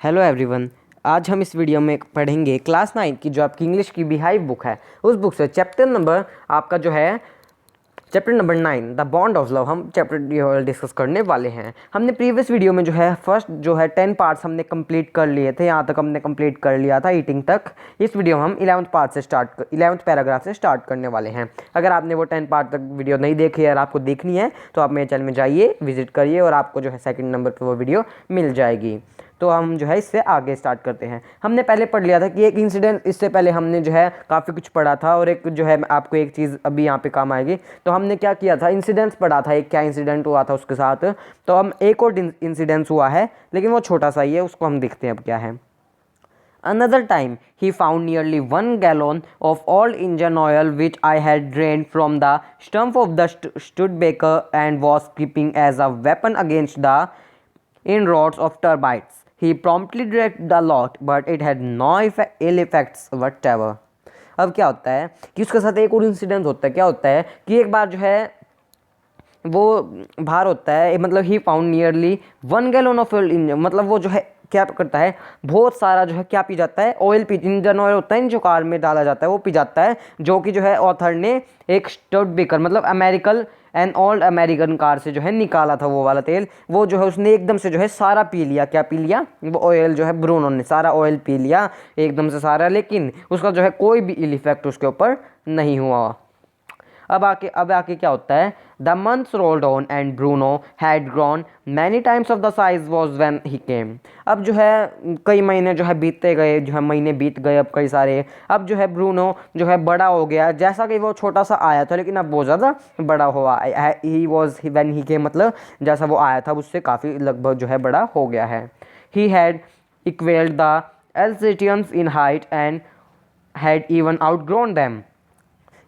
Hello everyone. आज हम इस वीडियो में पढ़ेंगे क्लास 9 की जो आपकी इंग्लिश की बिहाइव बुक है उस बुक से चैप्टर नंबर आपका जो है chapter number 9 the bond of love हम चैप्टर डिस्कस करने वाले हैं। हमने प्रीवियस वीडियो में जो है फर्स्ट जो है 10 पार्ट्स हमने कंप्लीट कर लिए थे, यहाँ तक हमने कंप्लीट कर लिया था ईटिंग तक। इस वीडियो में हम 11th पैराग्राफ से स्टार्ट करने वाले हैं। अगर आपने वो 10 पार्ट तक वीडियो नहीं देखी है और आपको देखनी है तो आप मेरे चैनल में जाइए, विजिट करिए और आपको जो है सेकंड नंबर पर वो वीडियो मिल जाएगी। तो हम जो है इससे आगे स्टार्ट करते हैं। हमने पहले पढ़ लिया था कि एक इंसिडेंट, इससे पहले हमने जो है काफ़ी कुछ पढ़ा था और एक जो है आपको एक चीज़ अभी यहाँ पे काम आएगी। तो हमने क्या किया था, इंसिडेंट्स पढ़ा था, एक क्या इंसिडेंट हुआ था उसके साथ। तो हम एक और इंसिडेंट्स हुआ है लेकिन वो छोटा सा ही है, उसको हम देखते हैं अब क्या है। Another time, he found nearly 1 gallon of old engine oil which I had drained from the stump of the Studebaker and was keeping as a weapon against the inroads of termites. He promptly directed the lot, but it had no ill effects whatever. अब क्या होता है कि उसके साथ एक और incident होता है। क्या होता है कि एक बार जो है वो बाहर होता है, मतलब he found nearly 1 gallon of oil engine, मतलब वो जो है क्या करता है, बहुत सारा जो है क्या पी जाता है, ऑयल पी, इंजन ऑयल होता है जो कार में डाला जाता है वो पी जाता है, जो कि जो है ऑथर ने एक स्टडबेकर मतलब American and old American car से जो है निकाला था वो वाला तेल। वो जो है उसने एकदम से जो है सारा पी लिया। क्या पी लिया? वो ऑयल जो है ब्रूनो ने सारा ऑयल पी लिया एकदम से सारा, लेकिन उसका जो है कोई भी इल इफेक्ट उसके ऊपर नहीं हुआ। अब आके क्या होता है, the months rolled on and Bruno had grown many times of the size was when he came. अब जो है कई महीने जो है बीतते गए, जो है महीने बीत गए अब कई सारे। अब जो है ब्रूनो जो है बड़ा हो गया, जैसा कि वो छोटा सा आया था लेकिन अब बहुत ज़्यादा बड़ा हुआ। ही वॉज व्हेन ही केम, मतलब जैसा वो आया था उससे काफ़ी लगभग जो है बड़ा हो गया है। He had equalled the Alsatians in height and had even outgrown them.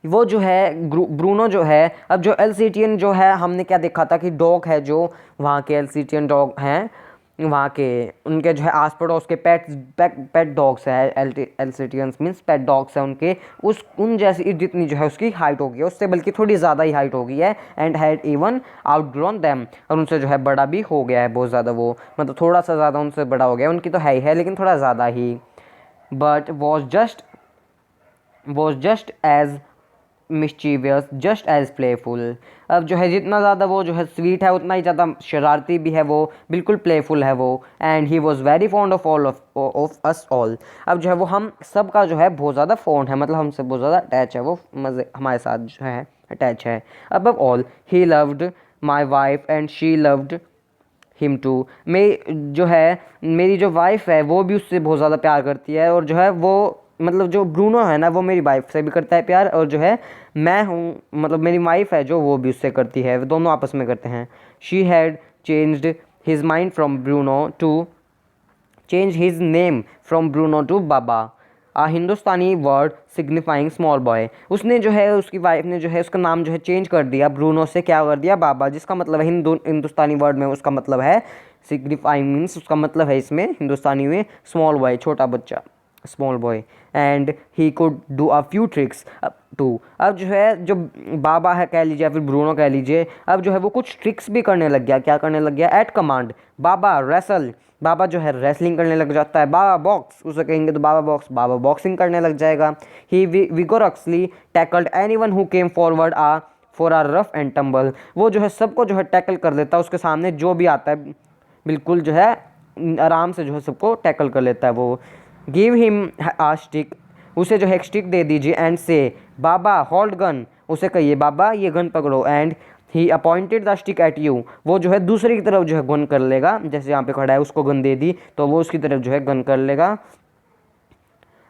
वो जो है ब्रूनो जो है, अब जो एल्सेटियन जो है हमने क्या देखा था कि डॉग है, जो वहाँ के एल्सेटियन डॉग हैं वहाँ के, उनके जो है आस पड़ोस के पेट डॉग्स है, एल्सेटियंस मीन्स पेट डॉग्स हैं उनके, उन जैसी जितनी जो है उसकी हाइट होगी, उससे बल्कि थोड़ी ज़्यादा ही हाइट हो गई है। And had even outgrown them, और उनसे जो है बड़ा भी हो गया है बहुत ज़्यादा, वो मतलब थोड़ा सा ज़्यादा उनसे बड़ा हो गया, उनकी तो है ही है लेकिन थोड़ा ज़्यादा ही। But was just as mischievous just as playful. अब जो है जितना ज़्यादा वो जो है स्वीट है उतना ही ज़्यादा शरारती भी है, वो बिल्कुल प्लेफुल है वो। And he was very fond of all of us all. अब जो है वो हम सब का जो है बहुत ज़्यादा फॉन्ड है, मतलब हमसे बहुत ज़्यादा अटैच है, वो मज़े हमारे साथ जो है अटैच है। अब all he loved my wife and she loved him too. जो है मेरी जो वाइफ है वो भी उससे बहुत ज़्यादा प्यार करती है, और जो है वो मतलब जो ब्रूनो है ना वो मेरी वाइफ से भी करता है प्यार, और जो है मैं हूँ मतलब मेरी वाइफ है जो वो भी उससे करती है, दोनों आपस में करते हैं। She had changed his mind from Bruno to change his name from Bruno to Baba, a Hindustani word signifying small boy. उसने जो है उसकी वाइफ ने जो है उसका नाम जो है चेंज कर दिया, ब्रूनो से क्या कर दिया, बाबा, जिसका मतलब है हिंदुस्तानी वर्ड में उसका मतलब है सिग्निफाइंग, मीन्स उसका मतलब है इसमें हिंदुस्तानी में स्मॉल बॉय, छोटा बच्चा, small boy. And he could do a few tricks too. अब जो है जो बाबा है कह लीजिए या फिर ब्रूनो कह लीजिए, अब जो है वो कुछ ट्रिक्स भी करने लग गया। क्या करने लग गया? एट कमांड बाबा रेसल, बाबा जो है रेसलिंग करने लग जाता है। बाबा बॉक्स उसे कहेंगे तो बाबा बॉक्सिंग करने लग जाएगा। He vigorously tackled anyone who came forward for a rough and tumble. वो जो है सबको जो है टैकल कर लेता है, उसके सामने जो भी आता है बिल्कुल जो है आराम से जो है सबको टैकल कर लेता है वो। गिव हिम आ स्टिक, उसे जो है एक स्टिक दे दीजिए। एंड से बाबा होल्ड गन, उसे कहिए बाबा ये गन पकड़ो। And he appointed the stick at you, वो जो है दूसरे की तरफ जो है गन कर लेगा, जैसे यहाँ पे खड़ा है उसको गन दे दी तो वो उसकी तरफ जो है गन कर लेगा।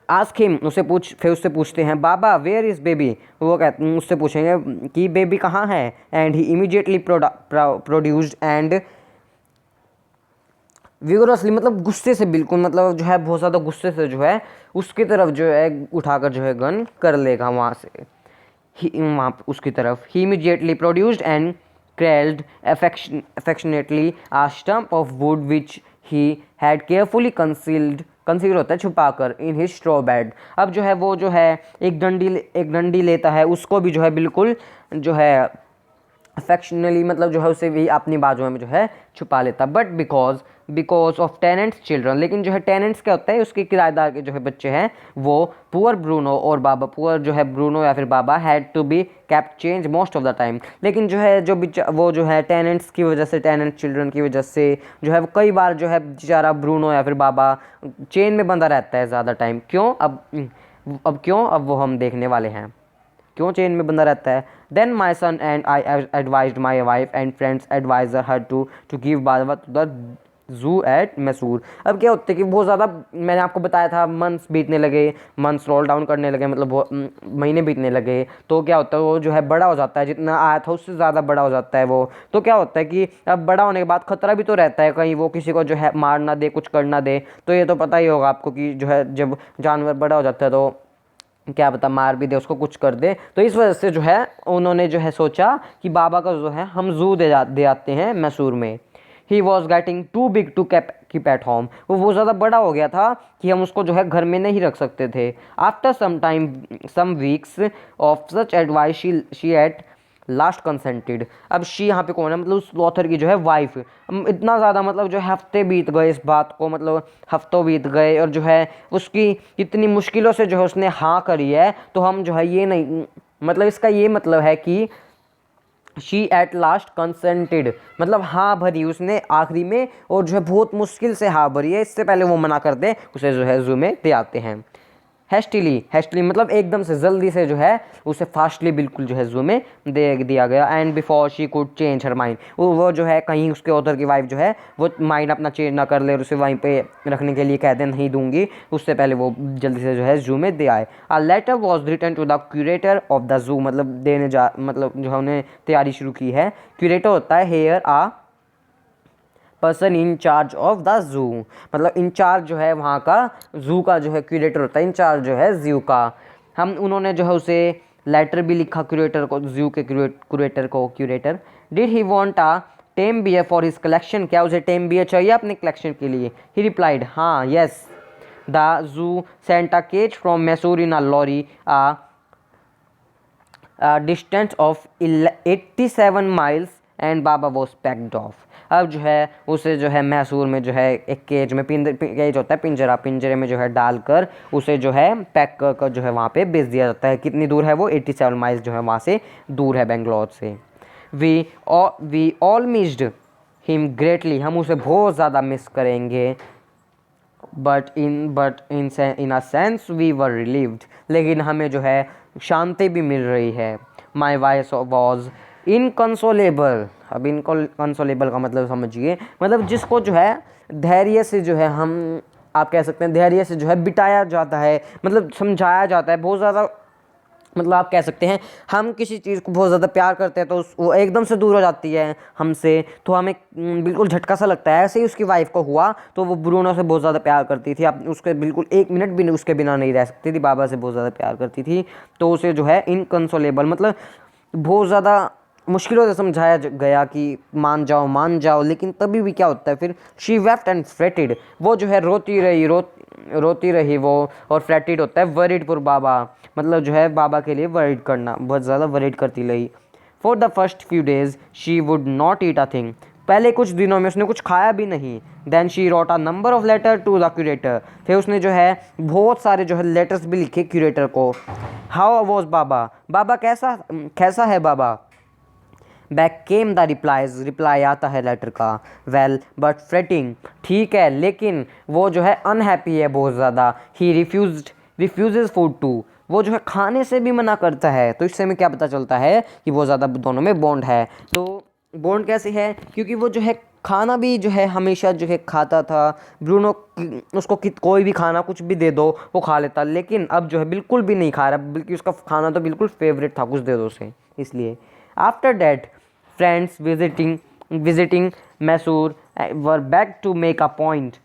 आस्क हिम, फिर उससे पूछते हैं बाबा वेयर इज़ बेबी, वो कहते उससे पूछेंगे कि बेबी कहाँ है। And he immediately produced and vigorously, मतलब गुस्से से, बिल्कुल मतलब जो है बहुत ज़्यादा गुस्से से जो है उसकी तरफ जो है उठाकर जो है गन कर लेगा वहाँ से वहाँ उसकी तरफ। He immediately produced and cradled affectionately a stump of wood which he had carefully conceal होता है छुपाकर इन हिज स्ट्रॉ बेड। अब जो है वो जो है एक डंडी लेता है, उसको भी जो है बिल्कुल जो है अफेक्शनली मतलब जो है उसे भी अपनी बाजुओं में जो है छुपा लेता, but because of tenants children, लेकिन जो है टेनेंट्स क्या होता है, उसके किराएदार के जो है बच्चे हैं, वो पुअर ब्रूनो और बाबा, पुअर जो है ब्रूनो या फिर Baba, had to be kept chained most of the time, लेकिन जो है वो जो है टेनेंट्स की वजह से, टेनेंट चिल्ड्रन की वजह से जो है वो कई बार जो है बेचारा ब्रूनो या फिर बाबा चेन में बंधा रहता है ज़्यादा टाइम। क्यों? अब वो हम देखने वाले हैं क्यों चेन में बंधा रहता है। Then my son and I advised my wife and friends adviser her to give Baba to the zoo at Mysore. अब क्या होता है कि बहुत ज़्यादा, मैंने आपको बताया था, मंथ्स बीतने लगे, मंथ्स रोल डाउन करने लगे, मतलब वो महीने बीतने लगे, तो क्या होता है वो जो है बड़ा हो जाता है, जितना आया था उससे ज़्यादा बड़ा हो जाता है वो। तो क्या होता है कि अब बड़ा होने के बाद खतरा भी तो रहता है, कहीं वो किसी को जो है मार ना दे, कुछ कर ना दे। तो ये तो पता ही होगा आपको कि जो है जब जानवर बड़ा हो जाता है तो क्या पता मार भी दे, उसको कुछ कर दे। तो इस वजह से जो है उन्होंने जो है सोचा कि बाबा का जो है हम जू दे आते हैं मैसूर में। He was getting too big to keep at home, वो ज़्यादा बड़ा हो गया था कि हम उसको जो है घर में नहीं रख सकते थे। After some weeks of such advice she at last consented. अब शी यहाँ पे कौन है, मतलब उस ऑथर की जो है वाइफ। इतना ज़्यादा मतलब जो है हफ्ते बीत गए इस बात को, मतलब हफ्तों बीत गए, और जो है उसकी इतनी मुश्किलों से जो है उसने हाँ करी है। तो हम जो है ये नहीं, मतलब इसका ये मतलब है कि शी एट लास्ट कंसेंटेड, मतलब हाँ भरी उसने आखिरी में, और जो है बहुत मुश्किल से हाँ भरी है, इससे पहले वो मना कर दे उसे जो है जू में दे आते हैं। हैस्टिली मतलब एकदम से, जल्दी से जो है उसे फास्टली बिल्कुल जो है जू में दे दिया गया। And before she could change her mind, वो जो है कहीं उसके ऑथर की वाइफ जो है वो माइंड अपना चेंज ना कर ले और उसे वहीं पे रखने के लिए कह दे नहीं दूंगी, उससे पहले वो जल्दी से जो है जू में दे आए। A letter was written to the curator of the zoo, मतलब जो है उन्हें तैयारी शुरू की है। क्यूरेटर होता है here a person in charge of the zoo, मतलब इंचार्ज जो है वहाँ का जू का जो है क्यूरेटर होता है, इंचार्ज जो है जू का। उन्होंने जो है उसे लेटर भी लिखा क्यूरेटर को, जू के curator. Did he want a tame bear for his collection, क्या उसे टेम बियर चाहिए अपने कलेक्शन के लिए? ही रिप्लाइड हाँ yes. The zoo sent a cage from Mysore in a lorry distance of 87 miles and Baba was packed off. अब जो है उसे जो है मैसूर में जो है एक केज में, केज होता है पिंजरे में जो है डालकर उसे जो है पैक कर जो है वहाँ पे भेज दिया जाता है। कितनी दूर है वो? 87 माइल्स जो है वहाँ से दूर है, बेंगलोर से। We all missed him greatly, हम उसे बहुत ज़्यादा मिस करेंगे। But in a sense we were relieved, लेकिन हमें जो है शांति भी मिल रही है। My wife was inconsolable. अब इनकंसोलेबल का मतलब समझिए, मतलब जिसको जो है धैर्य से जो है हम, आप कह सकते हैं धैर्य से जो है बिताया जाता है, मतलब समझाया जाता है बहुत ज़्यादा, मतलब आप कह सकते हैं हम किसी चीज़ को बहुत ज़्यादा प्यार करते हैं तो वो एकदम से दूर हो जाती है हमसे, तो हमें बिल्कुल झटका सा लगता है। ऐसे ही उसकी वाइफ को हुआ, तो वो ब्रूनो से बहुत ज़्यादा प्यार करती थी, आप उसके बिल्कुल एक मिनट भी उसके बिना नहीं रह सकती थी, बाबा से बहुत ज़्यादा प्यार करती थी। तो उसे जो है इनकंसोलेबल, मतलब बहुत ज़्यादा मुश्किलों से समझाया गया कि मान जाओ, लेकिन तभी भी क्या होता है फिर? शी वेप्ट एंड फ्रेटेड, वो जो है रोती रही वो, और फ्रेटेड होता है वरीड फॉर बाबा, मतलब जो है बाबा के लिए वरीड करना, बहुत ज़्यादा वरीड करती रही। For the first few days she would not eat a thing, पहले कुछ दिनों में उसने कुछ खाया भी नहीं। Then she wrote a number of letter to the curator, फिर उसने जो है बहुत सारे जो है लेटर्स भी लिखे क्यूरेटर को। हाउ वॉज बाबा, बाबा कैसा है बाबा? बैक केम द रिप्लाई आता है लेटर का। वेल बट फ्रेटिंग, ठीक है लेकिन वो जो है अनहैप्पी है बहुत ज़्यादा। ही रिफ्यूजेज फूड टू, वो जो है खाने से भी मना करता है। तो इससे हमें क्या पता चलता है कि वो ज़्यादा दोनों में बॉन्ड है। तो बॉन्ड कैसे है? क्योंकि वो जो है खाना भी जो है हमेशा जो है खाता था ब्रूनो, उसको कोई भी खाना कुछ भी दे दो वो खा लेता, लेकिन अब जो है बिल्कुल भी नहीं खा रहा, बल्कि उसका खाना तो बिल्कुल फेवरेट था, कुछ दे दो उसे इसलिए। After that friends visiting Mysore were begged to make a point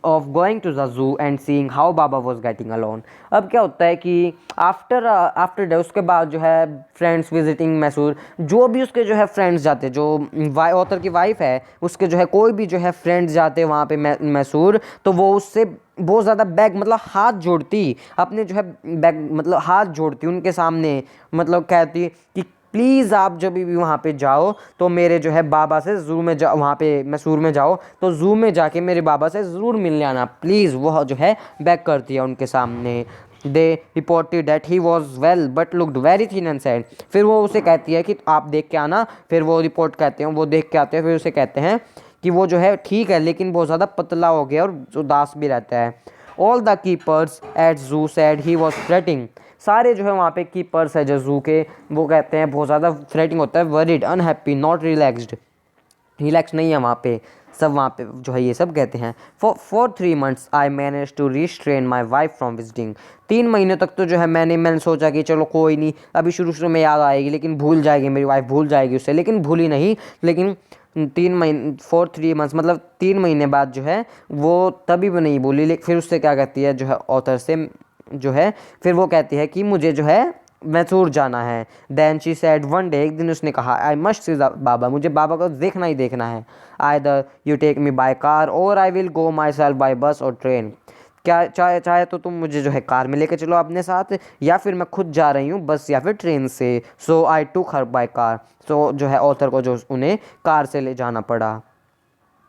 of going to the zoo and seeing how Baba was getting along। अब क्या होता है कि आफ्टर डे, उसके बाद जो है फ्रेंड्स विजिटिंग मैसूर, जो भी उसके जो है फ्रेंड्स जाते, जो ऑथर की वाइफ है उसके जो है कोई भी जो है फ्रेंड्स जाते वहाँ पे मैसूर, तो वो उससे बहुत ज़्यादा बैग मतलब हाथ जोड़ती, अपने जो है बैग मतलब हाथ जोड़ती उनके सामने, मतलब कहती कि प्लीज़ आप जब भी वहाँ पे जाओ तो मेरे जो है बाबा से ज़ू में जाओ, वहाँ पे मैसूर में जाओ तो ज़ू में जाके मेरे बाबा से ज़रूर मिलने आना प्लीज़। वो जो है बैग करती है उनके सामने। दे reported that he was well but looked very thin and sad. फिर वो उसे कहती है कि आप देख के आना। फिर वो रिपोर्ट कहते हैं, वो देख के आते हैं, फिर उसे कहते हैं कि वो जो है ठीक है लेकिन बहुत ज़्यादा पतला हो गया और उदास भी रहता है। ऑल द कीपर्स एट जू सैड ही वॉज फ्रेटिंग। सारे जो है वहाँ पे कीपर्स है जो जू के, वो कहते हैं बहुत ज़्यादा फ्रेटिंग होता है, worried, unhappy, not relaxed, relax नहीं है वहाँ पे सब, वहाँ पे जो है ये सब कहते हैं। For 3 months I manage to restrain my wife from visiting. 3 महीने तक तो जो है मैंने सोचा कि चलो कोई नहीं, अभी शुरू शुरू में याद आएगी लेकिन भूल जाएगी मेरी वाइफ, भूल जाएगी उससे, लेकिन भूली नहीं। लेकिन 3 महीने, फॉर 3 months मतलब 3 महीने बाद जो है वो तभी भी नहीं भूली। लेकिन फिर उससे क्या कहती है जो है ऑथर से जो है, फिर वो कहती है कि मुझे जो है मैसूर जाना है। Then she said one day, एक दिन उसने कहा, आई मस्ट सी बाबा, मुझे बाबा को देखना ही देखना है। Either you take me by car और I will go myself by bus और ट्रेन। क्या चाहे चाहे तो तुम मुझे जो है कार में लेके चलो अपने साथ, या फिर मैं खुद जा रही हूँ बस या फिर ट्रेन से। सो आई टूक हर बाय कार। सो जो है ऑथर को जो उन्हें कार से ले जाना पड़ा।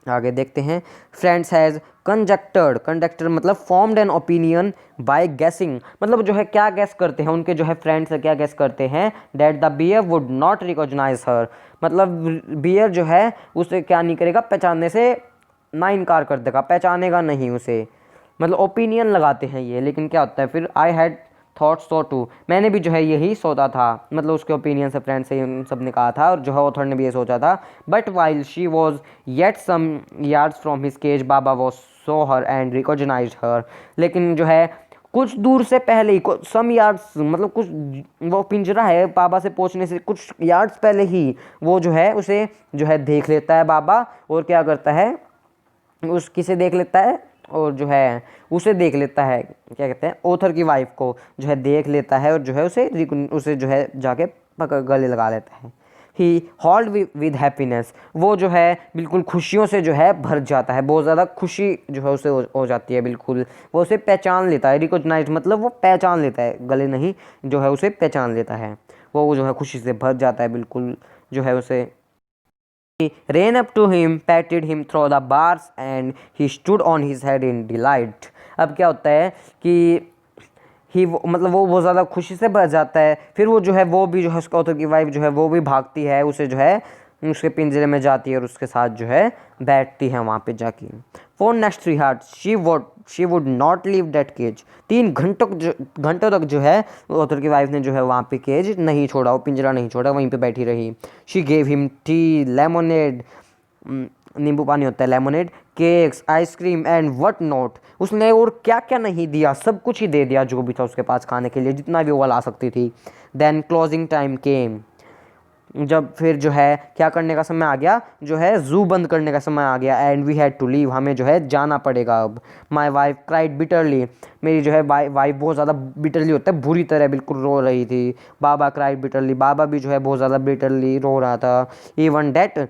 आगे देखते हैं। फ्रेंड्स हैज़ कंजक्टर, कंडक्टर मतलब formed an opinion by guessing, मतलब जो है क्या गैस करते हैं उनके जो है फ्रेंड्स क्या गैस करते हैं, that the bear would not recognise her, मतलब बियर जो है उसे क्या नहीं करेगा, पहचानने से ना इनकार कर देगा, पहचानेगा नहीं उसे, मतलब ओपिनियन लगाते हैं ये। लेकिन क्या होता है फिर, I had thought so too, मैंने भी जो है यही सोचा था, मतलब उसके ओपिनियन से फ्रेंड से उन सब ने कहा था और जो है ऑथर ने भी ये सोचा था। But while she was yet some yards from his cage Baba was saw her and recognised her, लेकिन जो है कुछ दूर से पहले ही, सम यार्ड्स मतलब कुछ, वो पिंजरा है बाबा से पहुंचने से कुछ यार्ड्स पहले ही वो जो है उसे जो है देख लेता है बाबा, और क्या करता है, उस किसे देख लेता है, और जो है उसे देख लेता है, क्या कहते हैं, ऑथर की वाइफ को जो है देख लेता है और जो है उसे जो है जाके पकड़ गले लगा लेता है। ही हॉल्ड विद हैप्पीनेस, वो जो है बिल्कुल खुशियों से जो है भर जाता है, बहुत ज़्यादा खुशी जो है उसे हो जाती है, बिल्कुल वो उसे पहचान लेता है। रिकॉग्नाइज मतलब वो पहचान लेता है, गले नहीं, जो है उसे पहचान लेता है, वो जो है खुशी से भर जाता है बिल्कुल, जो है उसे। He ran up to him, patted him through the bars and he stood on his head in delight. अब क्या होता है कि ही मतलब वो बहुत ज़्यादा खुशी से भर जाता है। फिर वो जो है वो भी जो है उसका ऑथर की वाइफ जो है वो भी भागती है, उसे जो है उसके पिंजरे में जाती है और उसके साथ जो है बैठती है वहाँ पे जाके। For next 3 hours she would not leave that cage, 3 घंटों तक जो है ऑथर की वाइफ ने जो है वहाँ पे केज नहीं छोड़ा, वो पिंजरा नहीं छोड़ा, वहीं पे बैठी रही। She gave him T, lemonade, नींबू पानी होता है lemonade, cakes, ice cream and what not, उसने और क्या क्या नहीं दिया, सब कुछ ही दे दिया जो भी था उसके पास खाने के लिए, जितना भी वो ला सकती थी। देन क्लोजिंग टाइम केम, जब फिर जो है क्या करने का समय आ गया, जो है जू बंद करने का समय आ गया। And we had to leave, हमें जो है जाना पड़ेगा अब। माई वाइफ क्राइड बिटरली, मेरी जो है वाइफ बहुत ज़्यादा बिटरली होता है, बुरी तरह बिल्कुल रो रही थी। बाबा क्राइड बिटरली, बाबा भी जो है बहुत ज़्यादा बिटरली रो रहा था। इवन डेट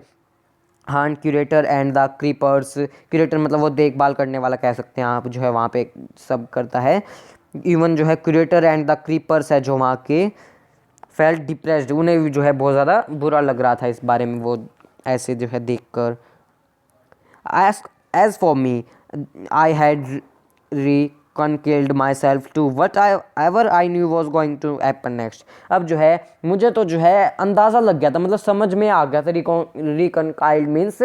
हाँ curator and the creepers, curator मतलब वो देखभाल करने वाला कह सकते हैं आप, जो है वहाँ पे सब करता है। इवन जो है क्यूरेटर एंड द क्रीपर्स है जो वहाँ के, फेल्ट डिप्रेस्ड, उन्हें भी जो है बहुत ज़्यादा बुरा लग रहा था इस बारे में, वो ऐसे जो है देख कर। As for me I had reconciled myself to whatever I knew was going to happen next। अब जो है मुझे तो जो है अंदाज़ा लग गया था, मतलब समझ में आ गया था, reconciled मीन्स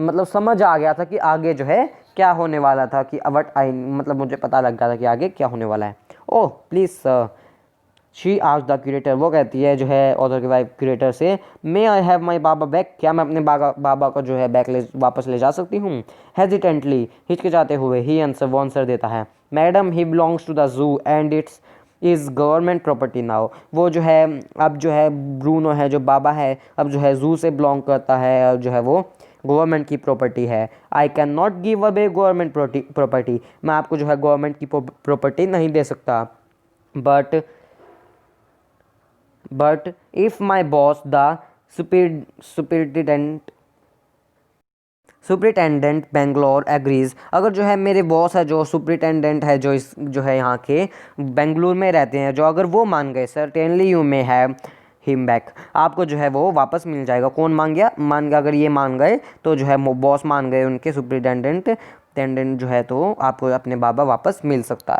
मतलब समझ आ गया था कि आगे जो है क्या होने वाला था, कि वट आई मतलब मुझे पता लग गया था कि आगे क्या होने वाला है। ओह प्लीज़ सर, शी आज द क्यूरेटर, वो कहती है जो है ऑथर की वाइफ क्यूरेटर से, मे I have my Baba back, क्या मैं अपने बाबा को जो है बैक वापस ले जा सकती हूँ। हेजिटेंटली, हिचकिचाते हुए, ही आंसर वो आंसर देता है, madam he belongs to the zoo and it's is government property now. वो जो है अब जो है ब्रूनो है जो बाबा है, अब जो है जू से बिलोंग करता है और जो है वो गवर्नमेंट की प्रॉपर्टी है। I can not give away government property, मैं आपको जो है गवर्नमेंट की प्रॉपर्टी नहीं दे सकता। But if my boss, the superintendent superintendent Bangalore agrees, अगर जो है मेरे बॉस है जो सुपरिटेंडेंट है जो इस जो है यहाँ के बेंगलुरु में रहते हैं, जो अगर वो मान गए certainly you may have him back, आपको जो है वो वापस मिल जाएगा। कौन मान गया, अगर ये मान गए तो जो है बॉस मान गए उनके सुपरिटेंडेंट जो है, तो आपको अपने बाबा वापस मिल सकता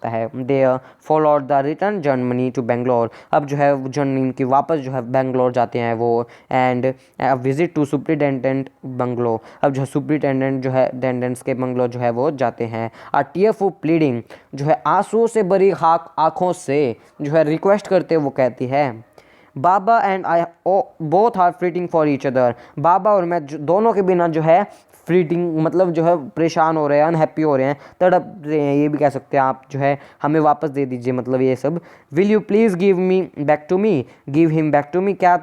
है। They followed the return journey to Bangalore, अब जो है जर्मनी की वापस जो है बेंगलोर जाते हैं वो। And visit to superintendent bungalow, अब जो है सुपरिटेंडेंट जो है टेंडेंट्स के बंगलो जो है वो जाते हैं। आ टीयरफुल प्लीडिंग, जो है आंसुओं से भरी आँखों से जो है रिक्वेस्ट करते वो कहती है, Baba and I both are fretting for each other, Baba और मैं दोनों के बिना जो है फ्रीटिंग मतलब जो है परेशान हो रहे हैं, अनहैप्पी हो रहे हैं, तड़प रहे हैं, ये भी कह सकते हैं आप, जो है हमें वापस दे दीजिए, मतलब ये सब। Will you please give him back to me, क्या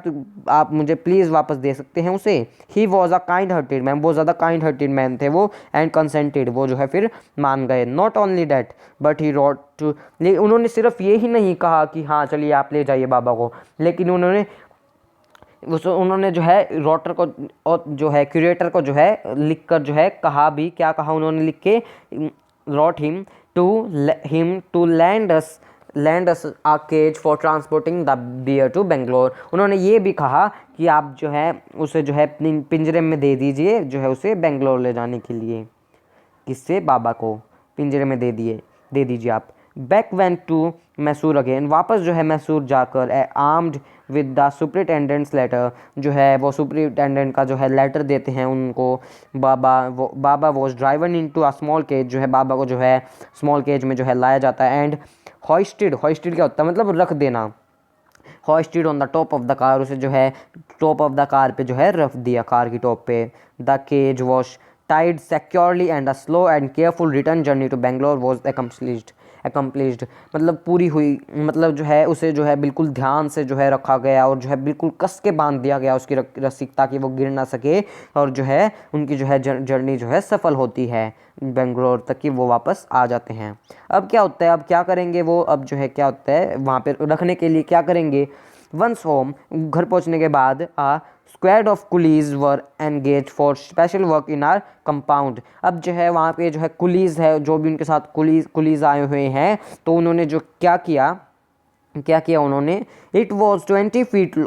आप मुझे प्लीज़ वापस दे सकते हैं उसे। He was a kind hearted man, बहुत ज़्यादा काइंड हार्टेड मैन थे वो। एंड कंसेंटेड, वो जो है फिर मान गए। Not only that but he wrote too, उन्होंने सिर्फ ये ही नहीं कहा कि हाँ चलिए आप ले जाइए बाबा को, लेकिन उन्होंने जो है रोटर को और जो है क्यूरेटर को जो है लिख कर जो है कहा भी, क्या कहा उन्होंने लिख के, wrote him to lend us a cage for transporting the bear to Bangalore, उन्होंने ये भी कहा कि आप जो है उसे जो है पिंजरे में दे दीजिए, जो है उसे बेंगलोर ले जाने के लिए। किससे, बाबा को पिंजरे में दे दीजिए आप। Back went to Mysore again, वापस जो है मैसूर जाकर armed with the superintendent's letter, जो है वो सुपरिटेंडेंट का जो है लेटर देते हैं उनको। Baba was driven into a small cage, जो है बाबा को जो है स्मॉल केज में जो है लाया जाता है। एंड हॉइस्टेड क्या होता है, मतलब रख देना। Hoisted on the top of the car, उसे जो है टॉप ऑफ द कार पे जो है रख दिया, कार की टॉप पे। The cage was tied securely and a slow and careful return journey to Bangalore was accomplished, मतलब पूरी हुई, मतलब जो है उसे जो है बिल्कुल ध्यान से जो है रखा गया और जो है बिल्कुल कस के बांध दिया गया उसकी रस्सी, ताकि वो गिर ना सके, और जो है उनकी जो है जर्नी जो है सफल होती है बेंगलोर तक कि वो वापस आ जाते हैं। अब क्या होता है, अब क्या करेंगे वो, अब जो है क्या होता है वहाँ पे रखने के लिए क्या करेंगे। वंस होम, घर पहुँचने के बाद squad of Coolidge were engage for special work in are compound, अब जो है वहाँ पे जो है कुलीज है, जो भी उनके साथ कुलीज आए हुए हैं, तो उन्होंने जो क्या किया उन्होंने, it was 20 feet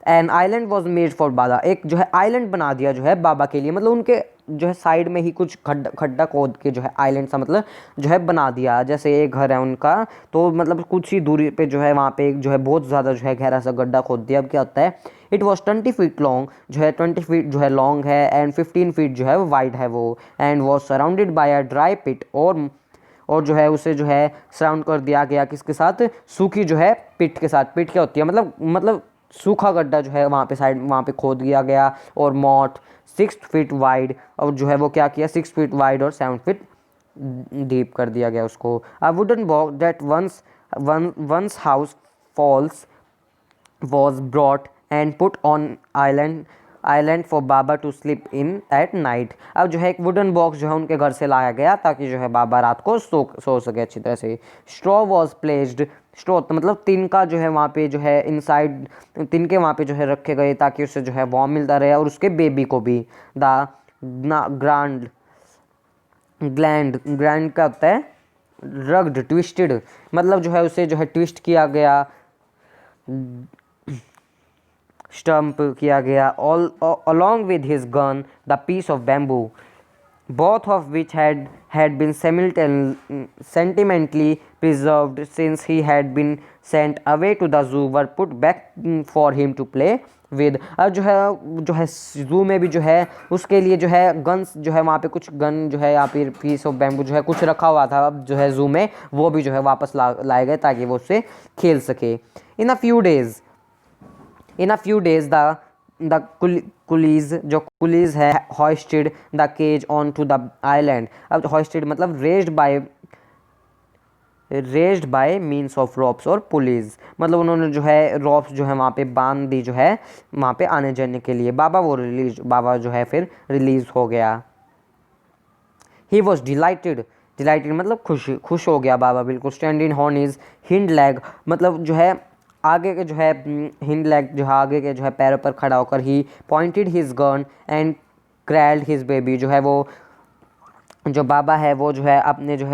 an island was made for Baba, एक जो है आइलैंड बना दिया जो है बाबा के लिए, मतलब उनके जो है साइड में ही कुछ खड्डा खोद के जो है आइलैंड सा मतलब जो है बना दिया। जैसे एक घर है उनका, तो मतलब कुछ ही दूरी पे जो है वहाँ पे एक जो है बहुत ज़्यादा जो है गहरा सा गड्ढा खोद दिया। अब क्या होता है, इट वॉज 20 फीट लॉन्ग, जो है 20 फीट जो है लॉन्ग है, एंड 15 फीट जो है वाइड है वो। And was surrounded by a dry pit, और जो है उसे जो है सराउंड कर दिया गया किसके साथ, सूखी जो है पिट के साथ। पिट क्या होती है, मतलब सूखा गड्ढा जो है वहाँ पे साइड वहाँ पे खोद दिया गया। और मॉट 6 फीट वाइड, और जो है वो क्या किया 6 फीट वाइड और 7 फीट डीप कर दिया गया उसको। A wooden box that once house falls was brought and put on island for Baba to sleep in at night, अब जो है एक वुडन बॉक्स जो है उनके घर से लाया गया ताकि जो है बाबा रात को सो सके अच्छी तरह से। स्ट्रॉ वॉज प्लेस्ड, स्ट्रॉ मतलब तिनका जो है वहाँ पे जो है इनसाइड तिनके वहाँ पे जो है रखे गए ताकि उससे जो है वार्म मिलता रहे, और उसके बेबी को भी। द ग्रैंड का होता है रग्ड ट्विस्टेड, मतलब जो है उसे जो है ट्विस्ट किया गया, स्टम्प किया गया, along with his gun, the piece of bamboo, both of which had been sentimentally preserved since he had been sent away to the zoo, were put back for him to play with। अब जो है जू में भी जो है उसके लिए जो है गन्स जो है वहाँ पे कुछ गन जो है या फिर पीस ऑफ बैम्बू जो है कुछ रखा हुआ था, अब जो है जू में वो भी जो है वापस लाए गए ताकि वो उससे खेल सके। In a few days the coolies है hoisted the cage onto the island, अब hoisted मतलब raised by means of ropes और पुलीज, मतलब उन्होंने जो है रॉप्स जो है वहाँ पे बांध दी जो है वहाँ पे आने जाने के लिए। बाबा जो है फिर रिलीज हो गया। ही वॉज डिलाइटेड मतलब खुश हो गया बाबा बिल्कुल। Standing on his hind leg, मतलब जो है आगे के जो है हिंड लेग जो है आगे के जो है पैरों पर खड़ा होकर he pointed his gun and cradled his baby, जो है वो जो बाबा है वो जो है अपने जो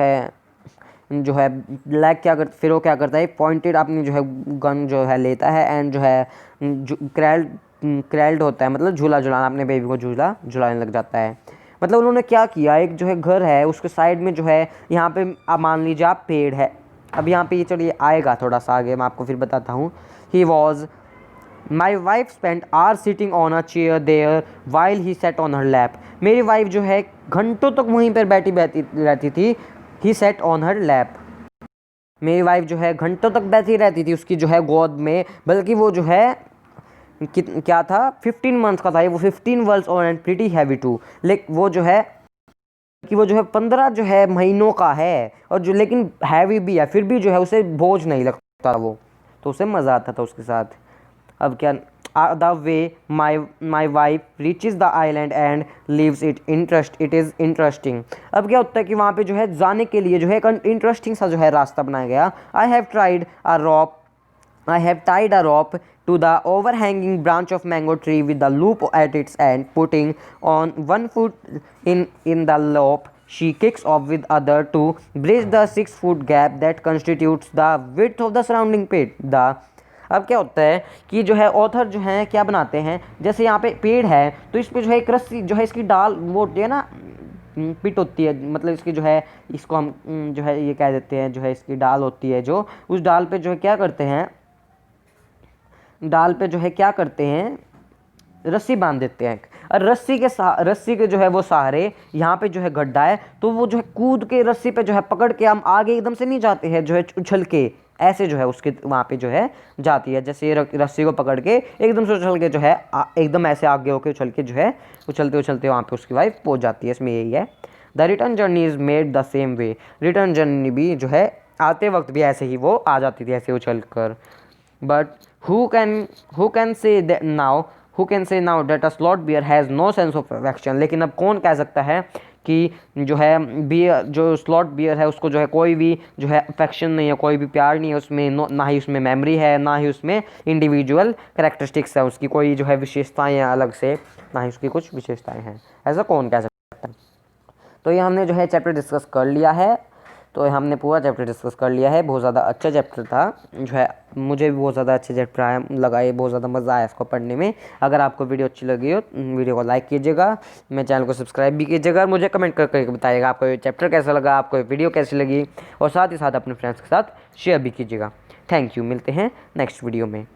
है ब्लैक क्या कर फिर वो क्या करता है, पॉइंटेड अपनी जो है गन जो है लेता है एंड जो है क्रैल्ड होता है, मतलब झूला झुलाना, अपने बेबी को झूला झुलाने लग जाता है। मतलब उन्होंने क्या किया, एक जो है घर है उसके साइड में जो है यहाँ पे आप मान लीजिए आप पेड़ है, अब यहाँ पे ये चलिए आएगा थोड़ा सा आगे, मैं आपको फिर बताता हूँ। He was my wife spent hours sitting on a chair there while he sat on her lap, मेरी वाइफ जो है घंटों तक वहीं पर बैठी रहती थी। He sat on her lap, मेरी वाइफ जो है घंटों तक बैठी रहती थी उसकी जो है गोद में, बल्कि वो जो है क्या था 15 मंथ्स का था वो, 15 worlds old and pretty heavy too, लेकिन वो जो है कि वो जो है 15 जो है महीनों का है और जो लेकिन हैवी भी है, फिर भी जो है उसे बोझ नहीं लगता वो, तो उसे मज़ा आता था उसके साथ। अब क्या, the way my wife reaches the island and leaves it is interesting, अब क्या होता है कि वहाँ पे जो है जाने के लिए जो है एक इंटरेस्टिंग सा जो है रास्ता बनाया गया। I have tied a rope to the overhanging branch of mango tree with the loop at its end, putting on one foot in the loop. She kicks off with other to bridge the 6-foot gap that constitutes the width of the surrounding pit. अब क्या होता है कि जो है author जो है क्या बनाते हैं, जैसे यहाँ पे पेड़ है तो इस पे जो है एक रस्सी जो है इसकी डाल वो होती है ना, पिट होती है, मतलब इसकी जो है इसको हम जो है ये कह देते हैं, जो है इसकी डाल होती है, जो उस डाल पे जो है क्या करते हैं, डाल पे जो है क्या करते हैं रस्सी बांध देते हैं, और रस्सी के जो है वो सहारे यहाँ पे जो है गड्ढा है तो वो जो है कूद के रस्सी पे जो है पकड़ के हम आगे एकदम से नहीं जाते हैं, जो है उछल के ऐसे जो है उसके वहाँ पे जो है जाती है, जैसे ये रस्सी को पकड़ के एकदम से उछल के जो है एकदम ऐसे आगे होके उछल के जो है उछलते उछलते वहाँ पे उसकी वाइफ पहुँच जाती है। इसमें यही है, the return journey is made the same way, return journey भी जो है आते वक्त भी ऐसे ही वो आ जाती थी ऐसे उछल कर। But who can say that now that a slot bear has no sense of affection, लेकिन अब कौन कह सकता है कि जो है बियर जो स्लॉट बियर है उसको जो है कोई भी जो है अफेक्शन नहीं है, कोई भी प्यार नहीं है उसमें, ना ही उसमें मेमोरी है, ना ही उसमें इंडिविजुअल कैरेक्टरिस्टिक्स है, उसकी कोई जो है विशेषताएं हैं अलग से, ना ही उसकी कुछ विशेषताएं हैं, ऐसा कौन कह सकता है। तो ये हमने जो है चैप्टर डिस्कस कर लिया है, तो हमने पूरा चैप्टर डिस्कस कर लिया है, बहुत ज़्यादा अच्छा चैप्टर था, जो है मुझे भी बहुत ज़्यादा अच्छे चैप्टर आया लगा, ये बहुत ज़्यादा मज़ा आया इसको पढ़ने में। अगर आपको वीडियो अच्छी लगी हो वीडियो को लाइक कीजिएगा, मेरे चैनल को सब्सक्राइब भी कीजिएगा, और मुझे कमेंट करके बताइएगा आपको ये चैप्टर कैसा लगा, आपको ये वीडियो कैसी लगी, और साथ ही साथ अपने फ्रेंड्स के साथ शेयर भी कीजिएगा। थैंक यू, मिलते हैं नेक्स्ट वीडियो में।